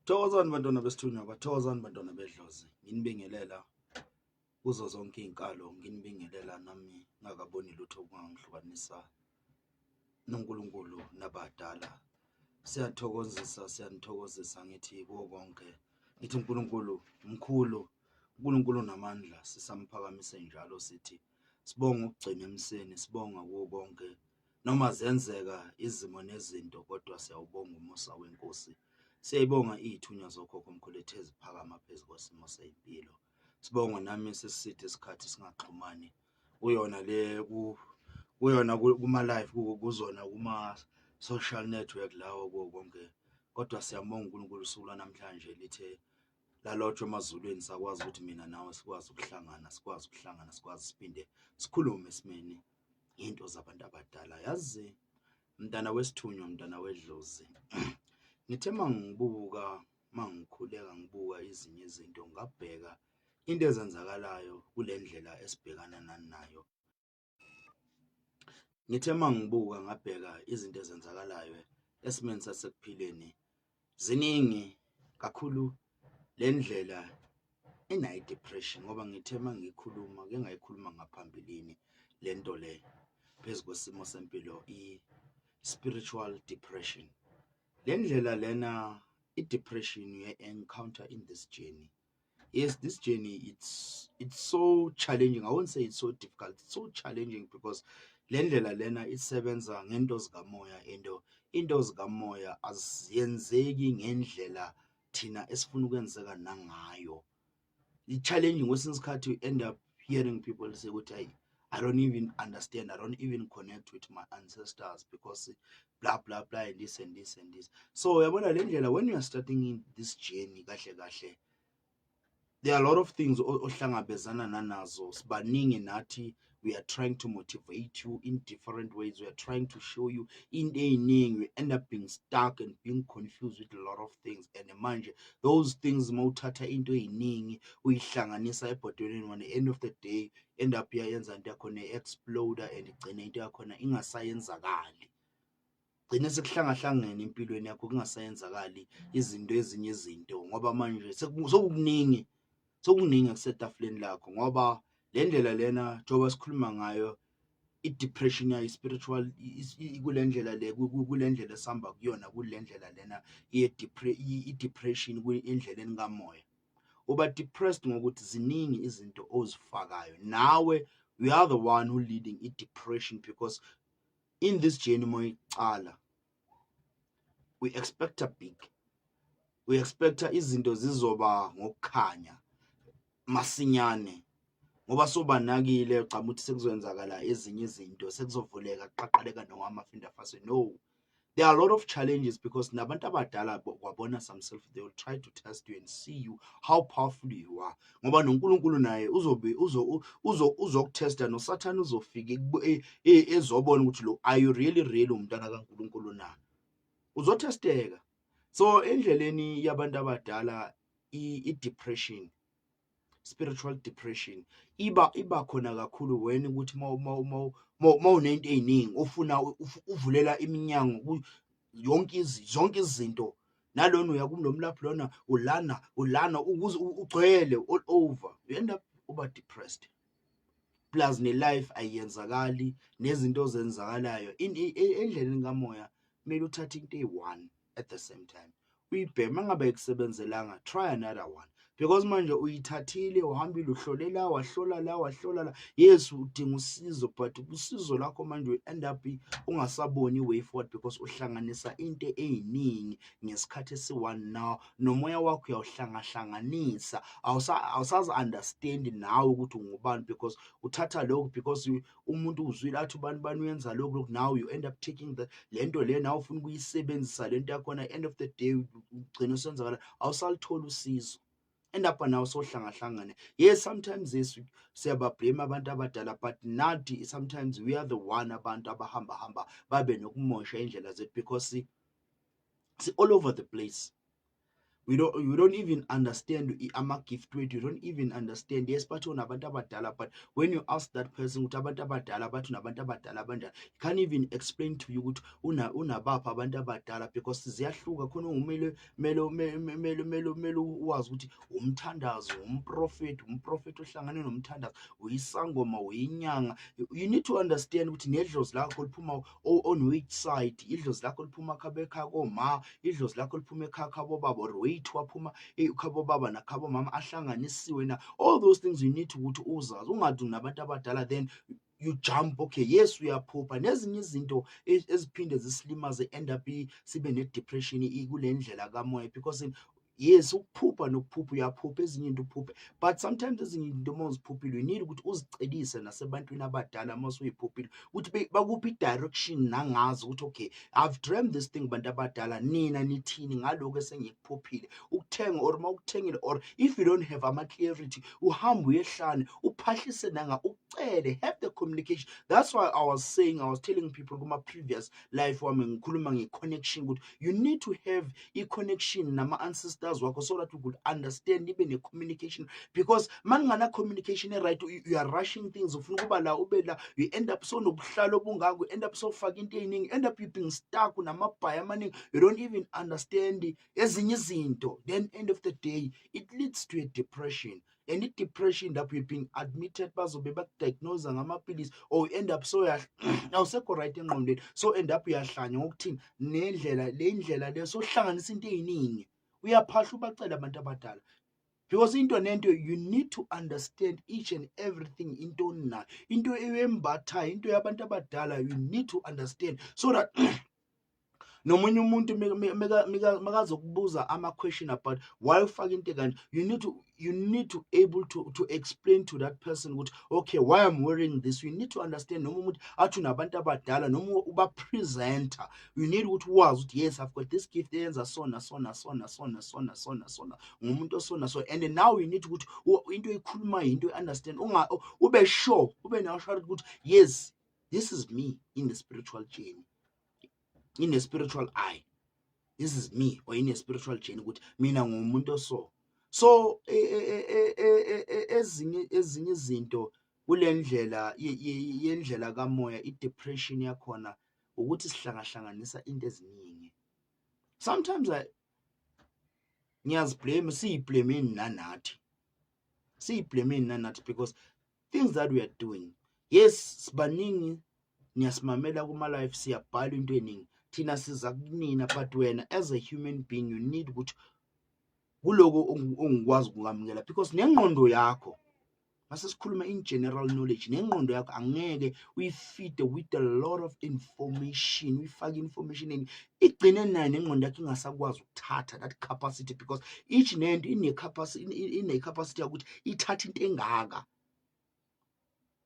Thokozani bantwana besithunywa, bathokozani bantwana bedlozi. Nginibingelela kuzo zonke iy'nkalo, nginibingelela nami ngakaboni lutho okungangihlukanisa noNkulunkulu nabadala. Siyanithokozisa ngithi kuwo konke. Ngithi uNkulunkulu mkhulu, uNkulunkulu namandla, sisamphakamise njalo sithi sibonga ukugcina emseni, sibonga kuwo konke. Noma zenzeka izimo nezinto, kodwa siyawubonga umusa wenkosi. Siyayibonga iy'thunywa zokhokho omkhulu ethe ziphakama phezu kwesimo sey'mpilo. Sibonga nami sesisithi isikhathi singaxhumani kuyona kuma-live kuzona kuma-social network lawo kuwo konke. Kodwa siyambonga uNkulunkulu usuku lwanamhlanje lithe lalotshwa emazulwini sakwazi ukuthi mina nawe sikwazi ukuhlangana, sikwazi siphinde sikhulume simeni into zabantu abadala. Yazi mntana wesithunywa, mntana wedlozi, ngithe mangikhuleka ngibuka ezinye izinto ngabheka into ezenzakalayo kule ndlela esibhekana nayo. Ngithe mangibuka ngabheka izinto ezenzakalayo esimeni sasekuphileni ziningi kakhulu. Le ndlela inayo depression ngoba ngithe mangikhuluma ngayikhuluma ngaphambilini lento le phezu kwesimo sempilo, i-spiritual depression. Le ndlela lena i-depression you encounter in this journey. Yes, this journey it's so challenging. I won't say it's so difficult. It's so challenging because le ndlela lena isebenza ngento zikamoya, into zikamoya aziyenzeki ngendlela thina esifuna ukwenzeka nangayo. It's challenging kwesinye isikhathi you end up hearing people say ukuthi I don't even understand, I don't even connect with my ancestors because blah blah blah and this and this and this. So yabona le ndlela, when you are starting in this journey kahle there are a lot of things ohlangabezana nanazo. Sibaningi nathi, we are trying to motivate you in different ways. We are trying to show you in ey'ningi. We end up being stuck and being confused with a lot of things. And manje those things mawuthatha into ey'ningi uyihlanganisa ebhodweni, at the end of the day end up yayenza into yakhona exploder and igcine into yakhona ingasayenzakali. Gcine sekuhlangahlangene empilweni yakho kungasayenzakali ezinye izinto ngoba manje sokuningi kusetafuleni lakho. Ngoba le ndlela lena njengoba sikhuluma ngayo, i-depression yayo spiritual kule ndlela le, kule ndlela esihamba kuyona, kule ndlela lena i-depression endleleni kamoya. Uba depressed ngokuthi ziningi izinto ozifakayo nawe. We are the one who leading i-depression because in this journey moyicala we expect a big, we expect izinto zizoba ngokukhanya masinyane ngoba sobanakile ugcama ukuthi sekuzenzakala ezinye izinto, sekuzovuleka qaqaleka nowamafinda fase. No, there are a lot of challenges because nabantu abadala kwabona themselves, they will try to test you and see you how powerful you are. Ngoba noNkulunkulu naye uzokutesta, noSathane uzofika ezobona ukuthi lo are you really umntana kaNkulunkulu na, uzotesteka. So endleleni yabantu abadala i-depression, spiritual depression iba khona kakhulu when ukuthi mawunento ey'ningi ufuna uvulela iminyango zonke izinto, nalona uyakumlomlapho lona ulana ukuze ugcwele all over, you end up uba depressed. Plus ne-life ayenzakali, nezinto zenzakalayo endleleni kamoya kumele uthathe into eyi-one at the same time uyibheke. Mangabe kusebenzelanga, try another one because manje uyithathile, uhambile uhlolela, wahlola la, yes udinga usizo, but usizo lakho manje you end up ungasaboni way forward because uhlanganisa into ey'ningi ngesikhathi esi-one. Now nomoya wakho uyawuhlangahlanganisa, awusazi understand nawe ukuthi ungubani because uthatha lokhu because umuntu uzwile athi ubani uyenza lokhu, now you end up taking lento le nawe ufuna ukuyisebenzisa lento yakhona. End of the day ugcina usenzakala awusalitholi usizo, end up nawe sohlangahlangane. Yes, sometimes yes siyabablame abantu abadala, but nathi sometimes we are the one abantu abahamba babe nokumosha indlela zethu because si all over the place. You don't even understand ama-gift wethu, you don't even understand. Yes, but unabantu abadala, but when you ask that person ukuthi abantu abadala bathi unabantu abadala abanjani, he can't even explain to you ukuthi unabapha abantu abadala, because ziyahluka. Khona mele wazi ukuthi umthandazo, umprofeti ohlangane nomthandazo, uyisangoma, uyinyanga. You need to understand ukuthi nedlozi lakho liphuma on which side. Idlozi lakho liphuma ekhaya koma, idlozi lakho liphuma ekhaya kabobaba, or wethu waphuma kabobaba nakabomama ahlanganisiwe na. All those things you need to ukuthi uzazi. Ungathi unabantu abadala then you jump, okay, yes uyaphupha. Nezinye izinto eziphinde zisilimaze end up sibe ne-depression kule ndlela kamoya, because yes ukuphupha nokuphupha, uyaphupha ezinye into uphuphe, but sometimes ezinye into uma uziphuphile you need ukuthi uzicelise nasebantwini abadala uma usuyiphuphile ukuthi bakuphi i-direction nangazi ukuthi okay, I've dreamt this thing. Bantu abadala nina nithini ngalokho esengikuphuphile, ukuthenga or uma ukuthengile, or if you don't have ama-clarity uhambe uyehlane uphahlise nanga ucele, have the communication. That's why I was telling people kuma previous life wami ngikhuluma nge-connection ukuthi you need to have i-connection nama-ancestors wakho so that you could understand, ibe ne-communication, because maningana communication right, you are rushing things, ufuna ukuba la ube la, you end up so nobuhlalo obungako, you end up so faka into eyiningi, end up you being stuck unamabhaya amaningi, you don't even understand ezinye izinto, then end of the day it leads to a depression. And i-depression lapho you're being admitted, bazobe bakudiagnose ngamapilisi, or end up so awusekho right engqondweni, so end up uyahlanya ngokuthini le ndlela leyo sohlanganisa into eyiningi, uyaphahla ubacela abantu abadala, because into nento you need to understand each and everything into na into eyembathayo, into yabantu abadala you need to understand, so that nomunye umuntu makazokubuza ama-question about why ufaka into kanje, you need to able to explain to that person ukuthi okay, why I'm wearing this. You need to understand. Noma umuntu athi unabantu abadala noma uba-presenter, you need ukuthi wazi ukuthi yes, I've got this gift eyenza sona ngumuntu osona so, and now you need ukuthi into eyikhulumayo into understand, ube sure, ube na-sure ukuthi yes, this is me in the spiritual journey, in a spiritual eye, this is me, or in a spiritual journey ukuthi mina ngumuntu so ezinye izinto kule ndlela yendlela kamoya, i-depression yakhona ukuthi sihlangahlanganisa into eziningi. Sometimes ngiyaziblame, siyiblameni nanathi, because things that we are doing, yes sibaningi, niyasimamela kuma-life, siyabhala into eningi, thina siza kunina, but wena as a human being you need ukuthi kuloko ongikwazi ukungamukela, because nengqondo yakho, masesikhuluma in general knowledge, nengqondo yakho angeke uyifide with a lot of information, uyifake information eni, igcine nayo nengqondo yakho ingasakwazi ukuthatha that capacity, because each nento ine-capacity yakuthi ithatha into engaka,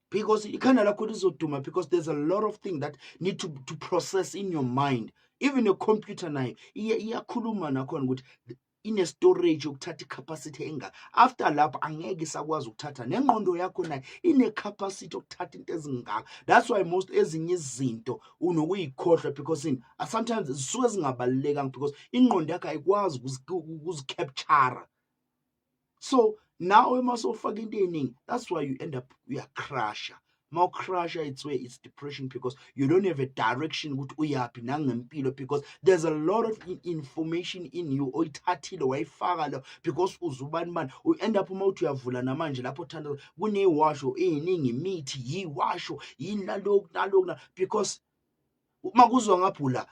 because ikhanda lakho lizoduma, because there's a lot of things that need to process in your mind. Even a computer nayo iyakhuluma nakhona ukuthi ine-storage yokuthatha i-capacity engaka, after lapho angeke isakwazi ukuthatha. Nengqondo yakho nayo ine-capacity yokuthatha into ezingaka. That's why most ezinye izinto unokuyikhohlwa, because sometimes zisuke zingabalulekanga, because ingqondo yakho ayikwazi ukuzicapture. So now we must offer into, that's why you end up uyacrasha. More crusher, it's where it's depression, because you don't have a direction with uyapi nangempilo, because there's a lot of information in you oyithathile wayifaka, because uzubani we end up uma uthi uyavula namanje lapho thanda kunewasho eyiningi, imithi yiwasho yini nalokhu, because makuzwa ngaphula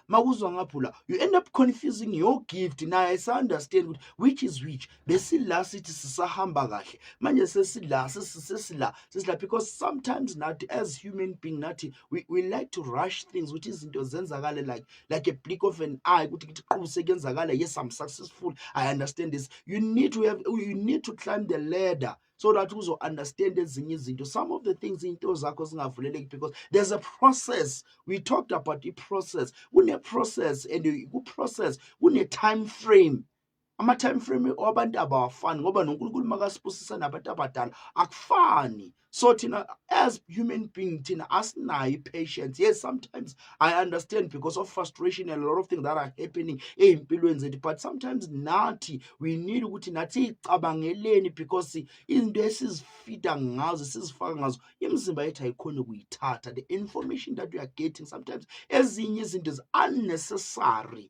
you end up confusing your gift. Now I understand which is which. Besila sithi sisahamba kahle, manje sesila, because sometimes not as human being nathi we like to rush things ukuthi izinto zenzakale like a blink of an eye, ukuthi qhubuse kenzakala, yes I'm successful, I understand this. You need to climb the ladder so that you understand ezinye izinto. Some of the things into zakho zingavuleleki because there's a process. We talked about the process. Kune process, and ku process kune time frame. ama-time frame wabantu abawafani ngoba noNkulunkulu makasibusisa nabantu abadala akufani. So thina as human being thina asinayo i-patience. Yes, sometimes I understand because of frustration and a lot of things that are happening ey'mpilweni zethu, but sometimes nathi we need ukuthi nathi sicabangeleni because izinto esizifida ngazo sizifaka ngazo imizimba yethu ayikhoni ukuyithatha. The information that we are getting sometimes ezinye izinto is unnecessary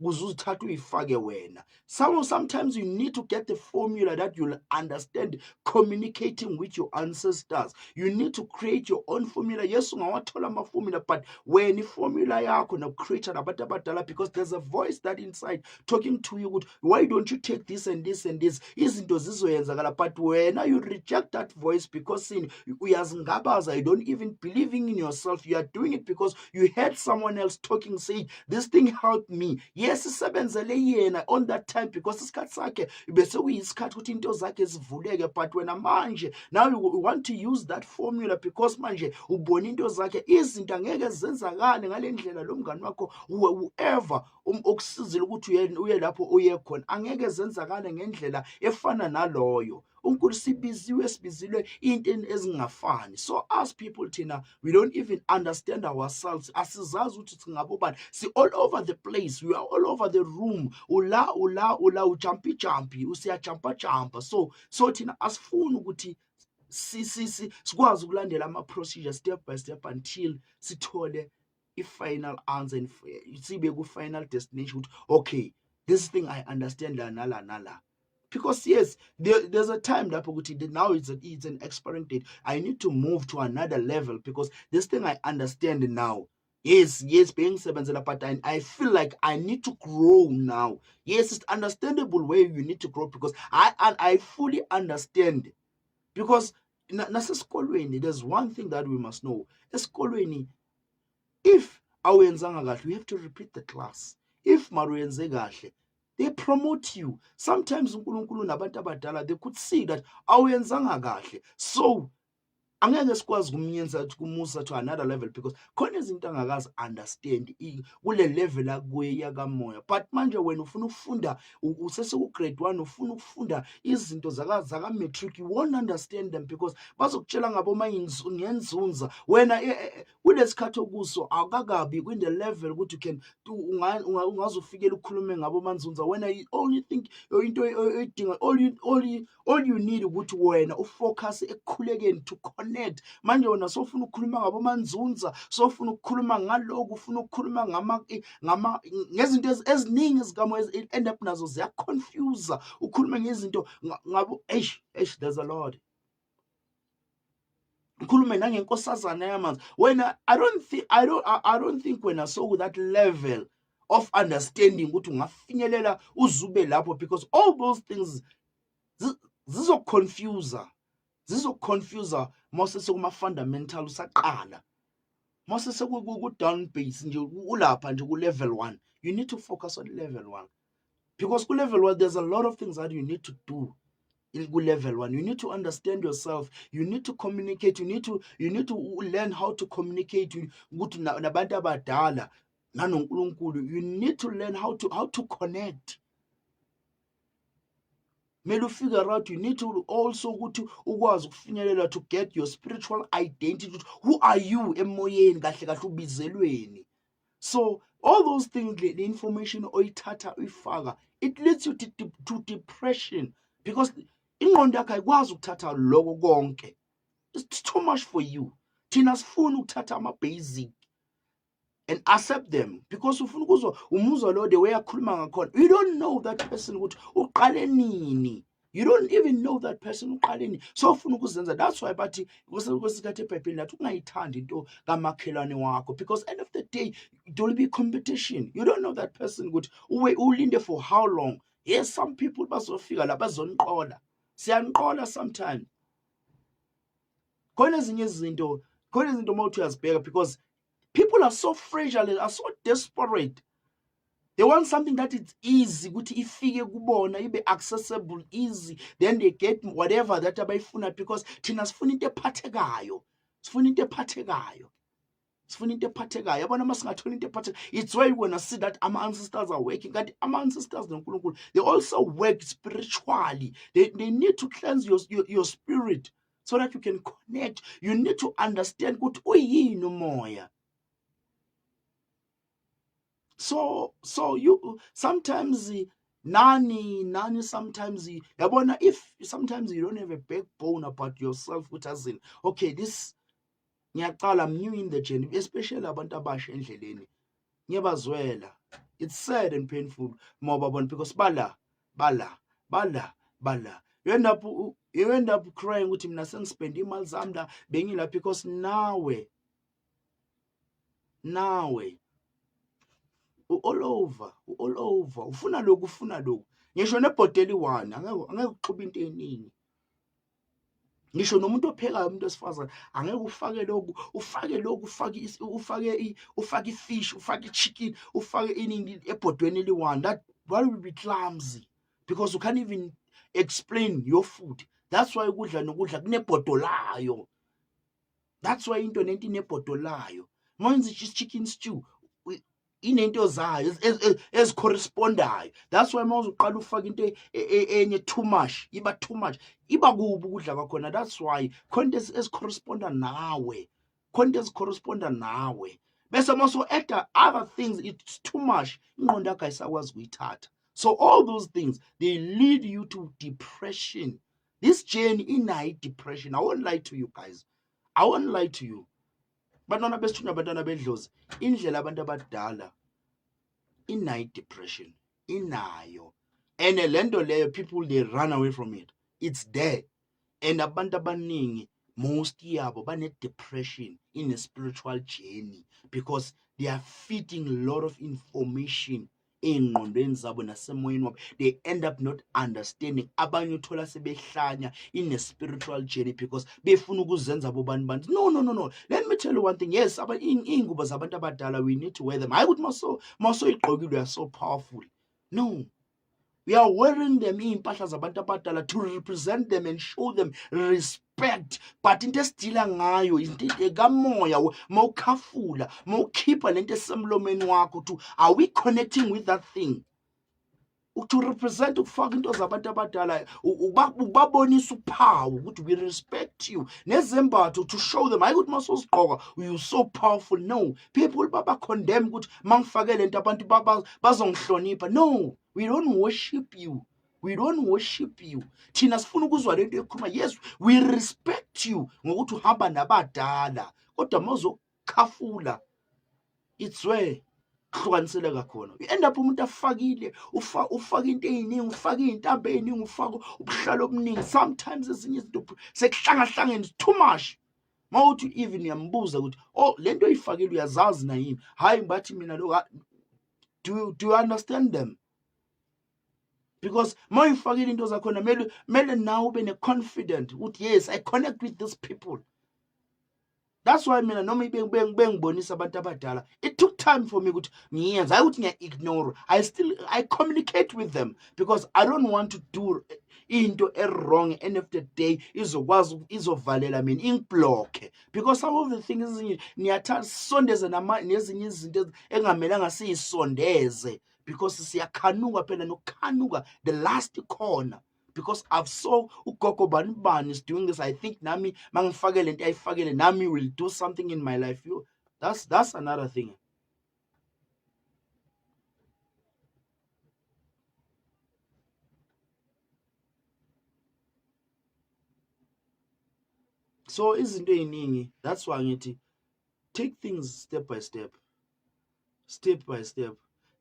ukuze uzithathe uyifake wena. Sometimes you need to get the formula that you'll understand communicating with your ancestors. You need to create your own formula. Yes, ungawathola ama-formula, but wena i-formula yakho na-create nabantu abadala because there's a voice that inside talking to you ukuthi why don't you take this and this and this, izinto zizoyenzakala, but wena you reject that voice because uyazingabaza, you don't even believing in yourself. You are doing it because you heard someone else talking, saying this thing helped me. Yes, isebenzele yena on that time because isikhathi sakhe bese kuyisikhathi ukuthi into zakhe zivuleke, but wena manje now you want to use that formula because manje ubona into zakhe izinto angeke zenzakale ngale ndlela lo mngani wakho whoever okusizile ukuthi uye lapho uye khona angeke zenzakale ngendlela efana naloyo. uNkulunkulu sibizilwe into ezingafani. So as people thina we don't even understand ourselves. Asizazi ukuthi singabobani. See, all over the place, we are all over the room. Ula jumpy usiyajumpa. So thina asifuni ukuthi sikwazi ukulandela ama-procedure step by step until sithole i-final answer and sibe ku-final destination ukuthi okay, this thing I understand la nala. Because yes, there's a time that now it's an expiring date. I need to move to another level because this thing I understand now. Yes, being sebenzela, but I feel like I need to grow now. Yes, it's understandable where you need to grow because I fully understand. Because nasesikolweni, there's one thing that we must know. Esikolweni, if awuyenzanga kahle, you have to repeat the class. If maruyenze kahle, they promote you. Sometimes uNkulunkulu nabantu abadala, they could see that awuyenzanga kahle, so angeke sikwazi kumusa to another level because khona izinto angakazi understand kule level akuye yakamoya. But manje wena ufuna ukufunda usese grade 1, ufuna ukufunda izinto zaka matric, you won't understand them because bazokutshela ngabo ngenzunza wena kulesikhathi okuso akakabi kwinde level ukuthi you can ungazofikela ukukhulume ngabo manzunza wena. Only think into edinga all you need ukuthi wena ufocus ekukhulekeni to connect. Manje wena sofuna ukukhuluma ngabo manzunza, sofuna ukukhuluma ngaloko, ufuna ukukhuluma ngezinto eziningi ezigamo end up nazo ziya confuse, ukhuluma ngezinto ngabo there's a lot. Ukhulume nangenkosazana yamanzi wena. I don't think wena so that level of understanding ukuthi ungafinyelela uzube lapho because all those things zizoconfuse mose sekuma-fundamental usaqala, mose seku-down base nje ulapha nje ku-level 1. You need to focus on level 1 because ku-level 1 there's a lot of things that you need to do. In level 1 you need to understand yourself, you need to communicate, you need to learn how to communicate ukuthi nabantu abadala nanoNkulunkulu. You need to learn how to connect. Mele figure out, you need to also ukuthi ukwazi ukufinyelela to get your spiritual identity. Who are you emoyeni kahle kahle ubizelweni? So all those things, the information oyithatha uyifaka, it leads you to depression because ingqondo yakho ayikwazi ukuthatha lokho konke. It's too much for you. Thina sifuna ukuthatha ama-basic and accept them because ufuna ukuzwa umuzwa lo the way akhuluma ngakhona. You don't know that person ukuthi uqale nini. You don't even know that person uqale nini. So ufuna ukuzenza. That's why bathi kwesikhathi eBhayibhelini lathi ungayithandi into kamakhelwane wakho because end of the day it will be competition. You don't know that person ukuthi ulinde for how long. Yes, some people bazofika la bazoniqola. Siyanqola sometimes. Khona ezinye izinto mawuthi uyazibheka because people are so fragile and are so desperate. They want something that is easy, ukuthi ifike kubona, ibe accessible, easy. Then they get whatever that abayifuna because thina sifuna into ephathekayo. sifuna into ephathekayo. Yabona masingathola into ephathekayo, it's why when I see that our ancestors are working. Kanti ama ancestors noNkulunkulu, they also work spiritually. They need to cleanse your spirit so that you can connect. You need to understand ukuthi uyini umoya. So you sometimes nani sometimes yabona, if sometimes you don't have a backbone about yourself, which as in, okay, this ngiyaqala, I'm new in the journey, especially abantu abasha endleleni, ngiyabazwela. It's sad and painful moba bona, because bala you end up crying ukuthi mina sengispend imali zami la bengila, because nawe all over ufuna lokhu, ngisho nebhoteli one angeke uxuba into eningi. Ngisho nomuntu ophekayo, umuntu esifazane, angeke ufake lokhu, ufake ifish, ufake ichicken, ufake iningi ebhodweni eli-one. That will be clumsy, because you can't even explain your food. That's why ukudla nokudla kunebhodo layo. That's why into nento inebhodo layo. Manje chicken stew inento zayo ezicorrespondayo. That's why mawuzoqala ufaka into enye too much, iba too much, iba kubi ukudla kwakhona. That's why khona ezicorresponda nawe, bese mawuso add other things, it's too much, ingqondo yakho ayisakwazi ukuyithatha. So all those things, they lead you to depression. This journey inayo depression. I won't lie to you guys, bantwana besithunywa, bantwana bedlozi, indlela abantu abadala inayo depression, inayo. And lento leyo, people they run away from it. It's there. And abantu abaningi, most yabo bane depression in a spiritual journey, because they are feeding a lot of information engqondweni zabo nasemoyeni wabo. They end up not understanding. Abanye uthola sebehlanya in a spiritual journey because befuna ukuzenza bobani bantu. No. Let me tell you one thing. Yes, ingubo zabantu abadala, we need to wear them. I would maso igqokile, we are so powerful. No. We are wearing them impahla zabantu abadala to represent them and show them respect. But into estila ngayo, into ekamoya, mawukhafula, mawukhipha lento esemlomeni wakho, to are we connecting with that thing? To represent, ukufaka into zabantu abadala, ubabonisa uphawu ukuthi we respect you. Nezembatho, to show them, hayi ukuthi masozigqoka you so powerful. No, people baba condemn ukuthi mangifake lento abantu bazongihlonipha. No, we don't worship you. Thina sifuna ukuzwa lento ekhuluma. Yes, we respect you ngokuthi uhamba nabadala, kodwa mazokhafula, it's where hlukanisela khona. You end up umuntu afakile, ufaka into eziningi, ufaka izintambo eziningi, ufaka ubuhlalo obuningi. Sometimes ezinye izinto sekuhlanga too much. Mawuthi even yambuza ukuthi, oh, lento oyifakile uyazazi na yini? Hayi bathi mina lo. Do you understand them? Because mawuyifakile into zakhona, mele now ube confident ukuthi yes, I connect with these people. That's why mina noma bengibonisa abantu abadala, it took time for me ukuthi ngiyenze, hayi ukuthi ngiya-ignore. I communicate with them, because I don't want to do into wrong, end of the day izovalela mina, ingiblock. Because some of the things niyathanda sisondeze nezinye izinto engamelanga siyisondeze, because siyakhanuka phela, nokukhanuka the last corner. Because I've saw ugogo bani is doing this, I think nami mangifake lento ayifakele nami will do something in my life. That's another thing. So izinto eziningi, that's why ngithi take things step by step.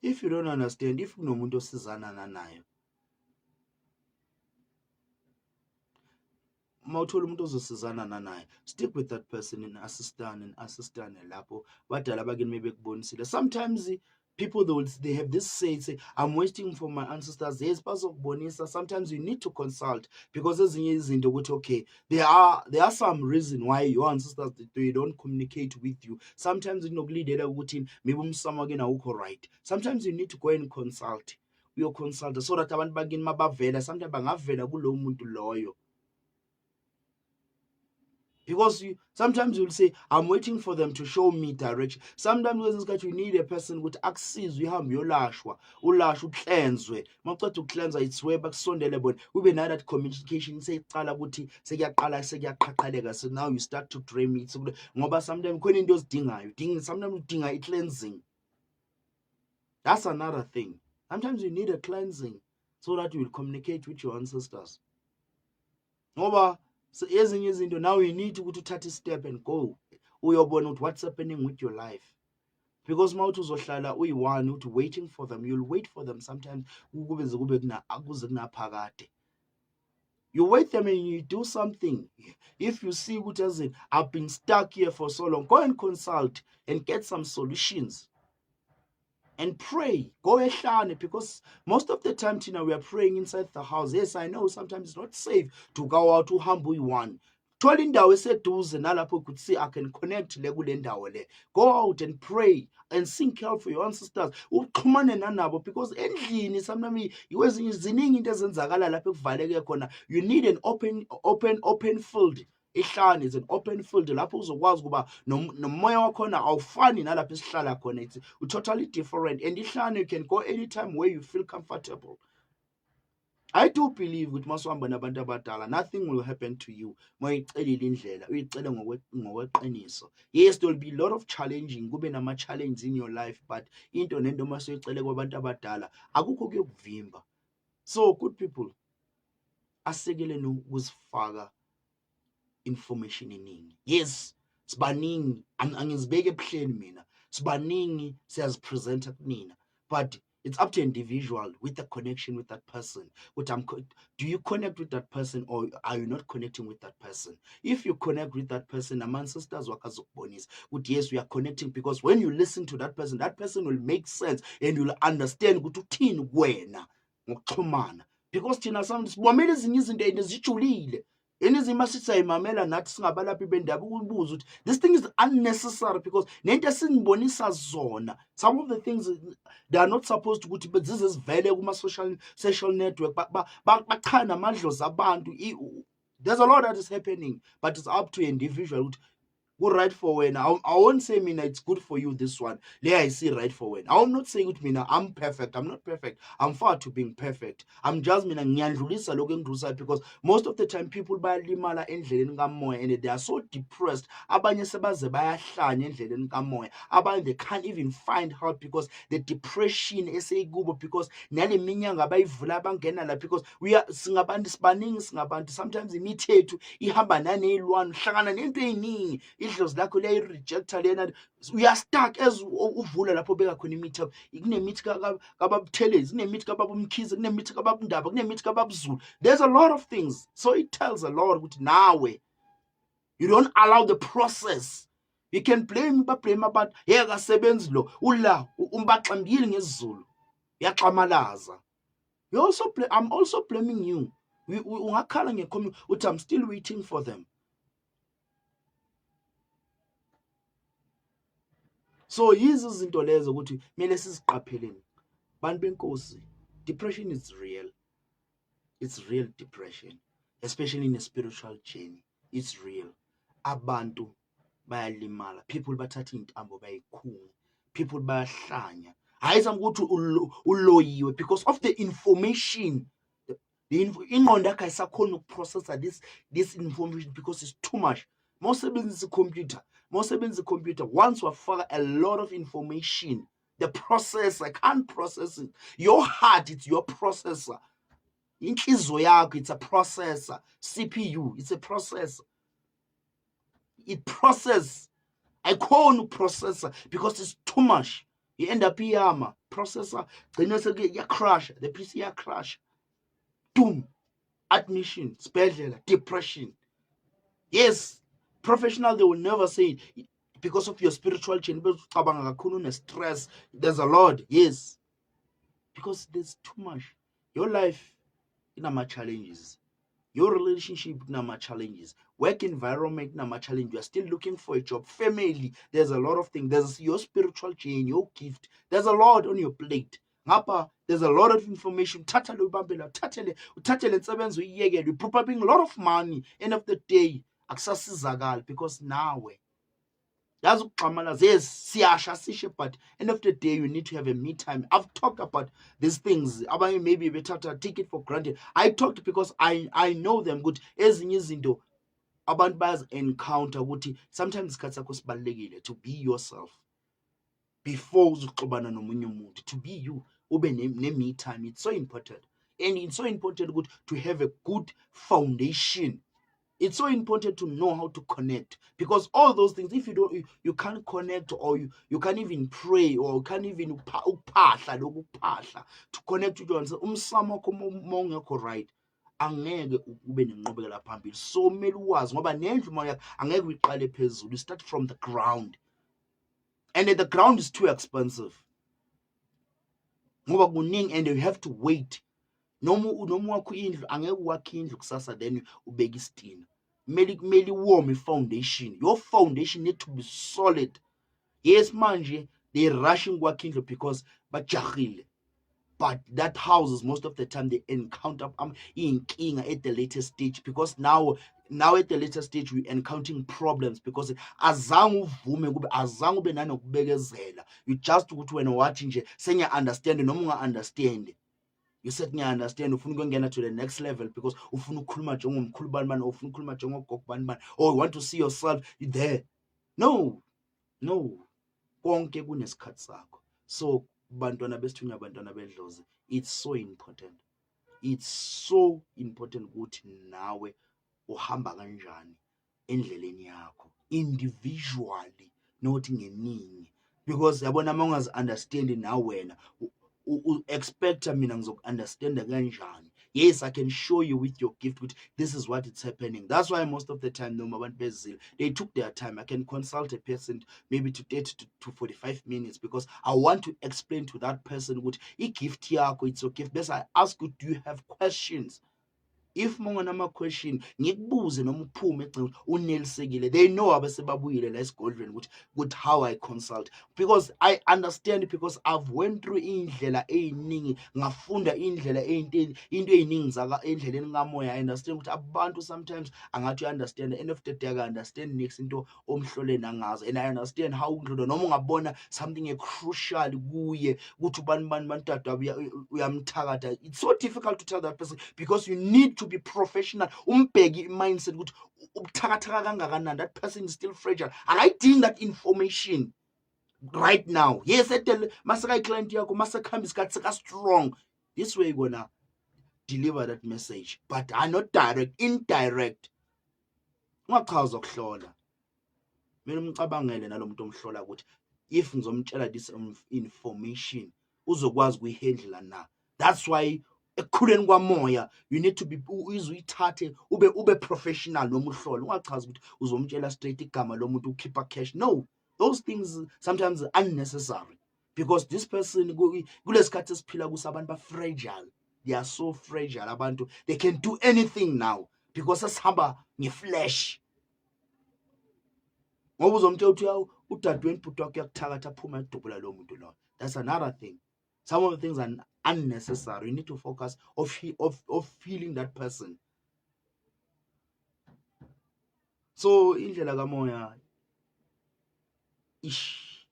If you don't understand, if kunomuntu osizana nayo, mawuthola umuntu ozosizana naye, stick with that person in assistance lapho badala bakini mebekubonisile. Sometimes people they have this say, I'm waiting for my ancestors. Yes, bazokubonisa. Sometimes you need to consult, because ezinye izinto ukuthi okay, there are some reason why your ancestors they don't communicate with you. Sometimes inokulidela ukuthi maybe umsamo wakhe awukho right. Sometimes you need to go and consult. You consult so that abantu bakini mabavela, sometimes bangavela kulowo muntu loyo. Because sometimes you'll say, I'm waiting for them to show me direction. Sometimes you need a person with access. We have yolashwa, ulashwa, uklenzwe. Maqeda uklenza itswe bakusondele bona. Ube na that communication say cala ukuthi sekuyaqala sekuyaqhaqhaleka. So now you start to dream it. Ngoba sometimes khona into ozidingayo. Sometimes udinga cleansing. That's another thing. Sometimes you need a cleansing so that you will communicate with your ancestors. Ngoba so ezinye izinto now you need ukuthi uthathe step and go uyobona ukuthi what's happening with your life, because mawuthi uzohlala uyi-one uthi waiting for them, you'll wait for them sometimes kuze kunaphakade. You wait them and you do something. If you see ukuthi as I've been stuck here for so long, go and consult and get some solutions and pray. Go ehlane, because most of the time Tina, we are praying inside the house. Yes, I know sometimes it's not safe to go out to humble one. Thola indawo eseduze nalapho could say I can connect le kule ndawo le. Go out and pray and seek help for your ancestors. Uxhumane nanabo, because endlini sometimes iwezinye ziningi into ezenzakala lapho ekuvaleke khona. You need an open field. Ihlane is an open field lapho uzokwazi kuba nomoya wakhona awufani nalapho esihlala khona. It's totally different, and ihlane you can go anytime where you feel comfortable. I do believe with maswamba nabantu abadala nothing will happen to you moyicelile indlela uyicele ngokweqiniso. Yes, there will be a lot of challenging, kube nama challenges in your life, but into nento masoyicele kwabantu abadala akukho kuyokuvimba. So good people, asekeleni ukuzifaka information eningi. Yes, sibaningi angizibeke ebuhleni mina, sibaningi siyazipresenta kunina, but it's up to individual with the connection with that person. Do you connect with that person, or are you not connecting with that person? If you connect with that person, among sisters wakazukbonis, yes, we are connecting, because when you listen to that person will make sense and you'll understand ukuthi wena ngokuxhumana, because thina sibomela ezinye izinto ezijulile. Enizima sisayimamela nathi singabalaphi bendaba ukubuza ukuthi this thing is unnecessary, because nento esinibonisa zona, some of the things they are not supposed to ukuthi but zize zivele kuma social network bachana amadlozi abantu. There's a lot that is happening, but it's up to individual ukuthi right for when I won't say mina it's good for you this one. There I see right for when. I'm not saying it mina I'm perfect. I'm not perfect. I'm far to being perfect. I'm just mina ngiyandlulisa lokho engidlulisayo, because most of the time people bayalimala endleleni kamoya and they are so depressed. Abanye sebaze bayahlanya endleleni kamoya. Abanye they can't even find help because the depression eseyikubo, because nale minyanga bayivula bangena la, because we are singabantu sibaningi singabantu, sometimes imithi yethu ihamba naneyilwane uhlangana nento eyiningi. Idlozi lakho liyayi-rejecta lena, we are stuck as uvula lapho beka khona imithi. Kunemithi kababuthelezi, kunemithi kababumkhize, kunemithi kababundaba, kunemithi kababuzulu. There's a lot of things. So it tells a lot ukuthi nawe you don't allow the process. You can blame about hey akasebenzi lo ula umbaxambile ngesizulu yaxamalaza. I'm also blaming you. Ungakhala ngekhomi uthi I'm still waiting for them. So yizo izinto lezo ukuthi kumele siziqapheleni bantu benkosi. Depression is real. It's real depression, especially in a spiritual journey. It's real. Abantu bayalimala, people bathatha intambo bayikhunga, people bayahlanya. Hayi ukuthi uloyiwe because of the information. Ingqondo yakhe ayisakhona ukuprocessa this information because it's too much. Mawusebenzisa computer, once wafaka a lot of information, the processor can't process it. Your heart, it's your processor. Inhliziyo yakho, it's a processor. CPU, it's a processor. It process. Ayikhona ukuprocessor because it's too much. You end up iyama processor gcina sekuya crash, the PC ya crash. Doom, admission, sibhedlela, depression. Yes, professional, they will never say it because of your spiritual chain. Stress, there's a lot. Yes, because there's too much. Your life in my challenges, your relationship in my challenges, work environment in my challenge. You are still looking for a job, family. There's a lot of things. There's your spiritual chain, your gift. There's a lot on your plate. There's a lot of information. You're probably a lot of money. End of the day, akusasizakali because nawe yazi ukuxamalaza. Yes, siyasha sishe, but end of the day you need to have a me time. I've talked about these things. Abanye maybe bethatha take it for granted. I talked because I know them good. Ezinye izinto abantu bayazi encounter ukuthi sometimes isikhathi sakho sibalulekile to be yourself before uzuxubana nomunye umuntu. To be you, ube ne-me time. It's so important, and it's so important good to have a good foundation. It's so important to know how to connect, because all those things, if you don't, you can't connect, or you can't even pray, or you can't even ukuphahla to connect with yourself. Umsamo wakho mawungekho right, angeke ube nenqubekela phambili. So kumele uwazi ngoba nendlu moya yakho angeke uyiqale phezulu. You start from the ground, and the ground is too expensive ngoba kuningi, and you have to wait. Noma wakho indlu angeke uwakhe indlu kusasa then ubeka isitina. Kumele warm foundation. Your foundation need to be solid. Yes, manje they rushing ukwakha indlu because bajahile, but that houses most of the time they encounter inkinga at the later stage, because now at the later stage we encountering problems because azange uvume kube azange ube nanokubekezela. You just ukuthi wena wathi nje senya understand noma unga understand. You said ngiya-understand, ufuna ukungena to the next level because ufuna ukukhuluma njengomkhulu bani, ufuna ukukhuluma njengogogo bani, or you want to see yourself there. No, konke kunesikhathi sakho. So bantwana besithunywa, bantwana bedlozi, it's so important ukuthi nawe uhamba kanjani endleleni yakho individually, not ngeningi, because yabona uma ungazi-understand na wena expect mina ngizoku-understanda kanjani. Yes, I can show you with your gift with this is what it's happening. That's why most of the time noma abantu bezile, they took their time. I can consult a person maybe to 30 to 45 minutes because I want to explain to that person ukuthi i-gift yakho, it's your gift. Bese I ask you, do you have questions? If ama-question ngikubuze noma uphume ecingweni unelisekile, they know abasebabuyile la esigodlweni ukuthi how I consult, because I understand, because I've went through indlela eyiningi, ngafunda indlela into eyiningi zaka endleleni kamoya. I understand ukuthi abantu sometimes angathi uya-understand, end of the day aka-understand next into omhlole nangazo, and I understand how undlula noma ungabona something crucial kuye ukuthi ubani dadwa uyamthakatha. It's so difficult to tell that person because you need to be professional. Umbheki mindset ukuthi ubuthakathaka kangakanani, that person is still fragile. Akayidingi that information right now. Yes, masaka i-client yakho masakuhamba isikhathi seka-strong, this way you're gonna deliver that message, but not direct, indirect. Ungachaza ukuhlola, mina umcabangele nalomuntu omhlola ukuthi if ngizomtshela this information uzokwazi kuyihandle na. That's why ekukhuleni kwamoya you need to be uyithathe ube professional noma uhlole. Ungachaza ukuthi uzomtshela straight igama lomuntu ukhipha cash. No, those things sometimes are unnecessary because this person kulesikhathi esiphila kuso abantu ba-fragile. They are so fragile abantu, they can do anything now because sesihamba ngeflash. Ngoba uzomtshela ukuthi udadewenu bhuti wakho uyakuthakatha aphuma edubula lo muntu lo. That's another thing. Some of the things are unnecessary. You need to focus of feeling that person. So indlela kamoya is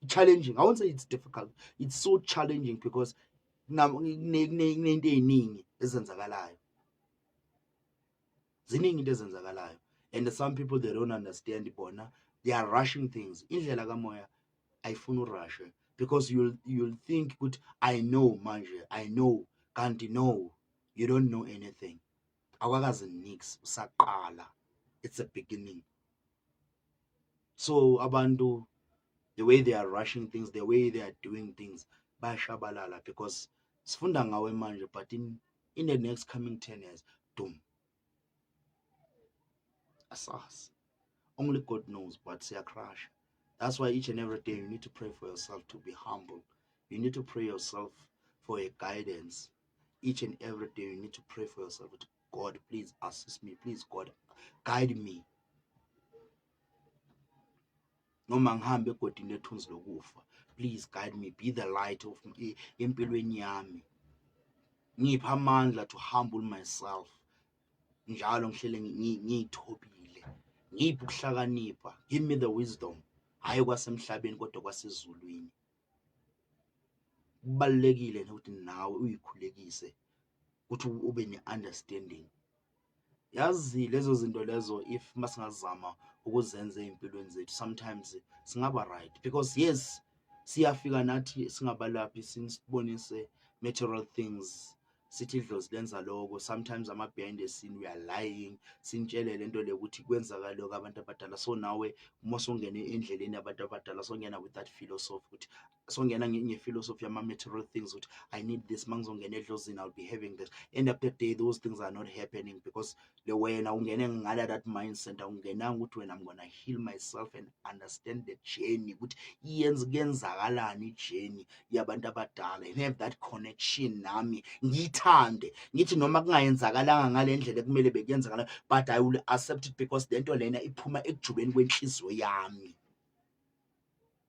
challenging. I won't say it's difficult. It's so challenging because kunento eyiningi ezenzakalayo. Ziningi into ezenzakalayo, and some people they don't understand bona. They are rushing things. Indlela kamoya ayifuna urushe because you'll think good, I know manje, I know, kanti no, you don't know anything. Awakazi nix usaqala. It's a beginning. So abantu, the way they are rushing things, the way they are doing things, bayashabalala because sifunda ngawe manje, but in the next coming 10 years, doom. Asas. Only God knows, but say a crash. That's why each and every day you need to pray for yourself to be humble. You need to pray yourself for a guidance. Each and every day you need to pray for yourself. God, please assist me. Please, God, guide me. Noma ngihambe egodini lethunzi lokufa, please guide me. Be the light of empilweni yami. Ngipha amandla to humble myself. Njalo ngihlele ngiyithobile. ngiphi ukuhlakanipha, give me the wisdom, hayi kwasemhlabeni kodwa kwasezulwini. Kubalulekile ukuthi nawe uyikhulekise ukuthi ube ne-understanding. Yazi lezo zinto lezo, if masingazama ukuzenza ey'mpilweni zethu, sometimes singaba right, because yes, siyafika nathi singabalaphi sibonise material things, sithi idlozi lenza lokho, sometimes ama-behind the scene we are lying, sinitshele lento le ukuthi kwenzakala lokho abantu abadala. So nawe uma songena endleleni yabantu abadala, songena with that philosophy ukuthi songena nge-philosophy yama-material things ukuthi I need this, mangizongena edlozini I'll be having this. End of the day those things are not happening, because le wena ungene ngala that mindset, awungenanga ukuthi wena I'm gonna heal myself and understand the journey ukuthi kuyenzakalani ijourney yabantu abadala, and have that connection nami, ngiyithande, ngithi noma kungayenzakalanga ngale ndlela ekumele bekuyenzakala, but I will accept it because lento lena iphuma ekujubeni kwenhliziyo yami.